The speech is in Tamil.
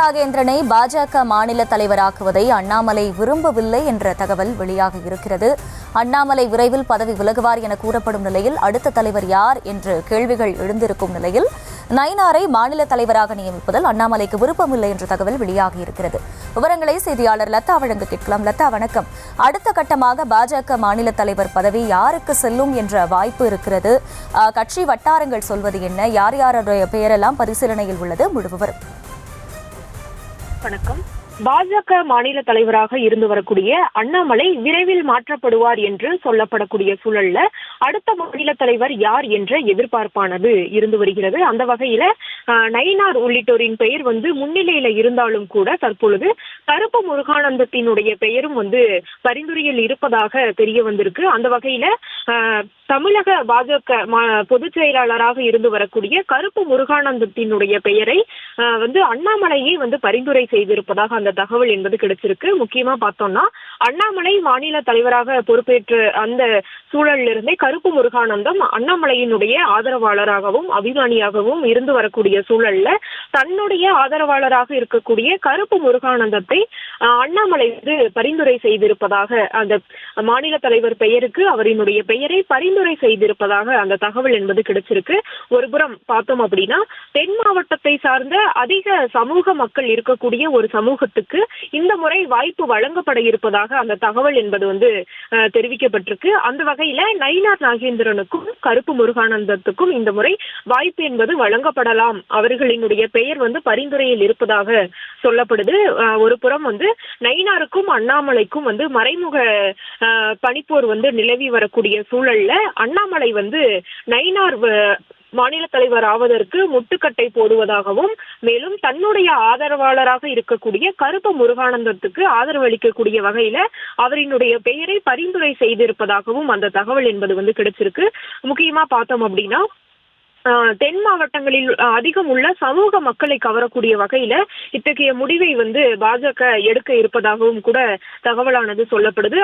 நாகேந்திரனை பாஜக மாநில தலைவராக்குவதை அண்ணாமலை விரும்பவில்லை என்ற தகவல் வெளியாக இருக்கிறது. அண்ணாமலை விரைவில் பதவி விலகுவார் என கூறப்படும் நிலையில் அடுத்த தலைவர் யார் என்று கேள்விகள் எழுந்திருக்கும் நிலையில் நயினாரை மாநில தலைவராக நியமிப்பதில் அண்ணாமலைக்கு விருப்பமில்லை என்ற தகவல் வெளியாகி இருக்கிறது. விவரங்களை செய்தியாளர் லதா வழங்க கேட்கலாம். லதா, வணக்கம். அடுத்த கட்டமாக பாஜக மாநில தலைவர் பதவி யாருக்கு செல்லும் என்ற வாய்ப்பு இருக்கிறது? கட்சி வட்டாரங்கள் சொல்வது என்ன? யார் யாருடைய பெயரெல்லாம் பரிசீலனையில் உள்ளது? முழு விவரம். வணக்கம். பாஜக மாநில தலைவராக இருந்து வரக்கூடிய அண்ணாமலை விரைவில் மாற்றப்படுவார் என்று சொல்லப்படக்கூடிய சூழல்ல அடுத்த மாநில தலைவர் யார் என்ற எதிர்பார்ப்பானது இருந்து வருகிறது. அந்த வகையில நயினார் உள்ளிட்டோரின் பெயர் முன்னிலையில இருந்தாலும் கூட தற்பொழுது கருப்பு முருகானந்தத்தினுடைய பெயரும் பரிந்துரையில் இருப்பதாக தெரிய வந்திருக்கு. அந்த வகையில தமிழக பாஜக பொதுச் செயலாளராக இருந்து வரக்கூடிய கருப்பு முருகானந்தத்தினுடைய பெயரை அண்ணாமலையே பரிந்துரை செய்திருப்பதாக அந்த தகவல் என்பது கிடைச்சிருக்கு. முக்கியமா பார்த்தோம்னா அண்ணாமலை மாநில தலைவராக பொறுப்பேற்ற அந்த சூழலில் இருந்தே கருப்பு முருகானந்தம் அண்ணாமலையினுடைய ஆதரவாளராகவும் அபிமானியாகவும் இருந்து வரக்கூடிய சூழல்ல தன்னுடைய ஆதரவாளராக இருக்கக்கூடிய கருப்பு முருகானந்தத்தை அண்ணாமலை பரிந்துரை செய்திருப்பதாக அந்த மாநில தலைவர் பெயருக்கு அவரினுடைய பெயரை பரிந்துரை செய்திருப்பதாக அந்த தகவல் என்பது கிடைச்சிருக்கு. ஒருபுறம் பார்த்தோம் அப்படின்னா தென் மாவட்டத்தை சார்ந்த அதிக சமூக மக்கள் இருக்கக்கூடிய ஒரு சமூகத்துக்கு இந்த முறை வாய்ப்பு வழங்கப்பட இருப்பதாக அந்த தகவல் என்பது தெரிவிக்கப்பட்டிருக்கு. அந்த வகையில நயினார் நாகேந்திரனுக்கும் கருப்பு முருகானந்தத்துக்கும் இந்த முறை வாய்ப்பு என்பது வழங்கப்படலாம். அவர்களினுடைய பெயர் பரிந்துரையில் இருப்பதாக சொல்லப்படுது. ஒரு புறம் நயினாருக்கும் அண்ணாமலைக்கும் மறைமுக பனிப்போர் நிலவி வரக்கூடிய சூழல்ல அண்ணாமலை நயினார் மாநில தலைவர் ஆவதற்கு முட்டுக்கட்டை போடுவதாகவும் மேலும் தன்னுடைய ஆதரவாளராக இருக்கக்கூடிய கருப்பு முருகானந்தத்துக்கு ஆதரவு அளிக்கக்கூடிய வகையில அவரினுடைய பெயரை பரிந்துரை செய்திருப்பதாகவும் அந்த தகவல் என்பது கிடைச்சிருக்கு. முக்கியமா பார்த்தோம் அப்படின்னா தென் மாவட்டங்களில் அதிகம் உள்ள சமூக மக்களை கவரக்கூடிய வகையில இத்தகைய முடிவை பாஜக எடுக்க இருப்பதாகவும் கூட தகவலானது சொல்லப்படுது.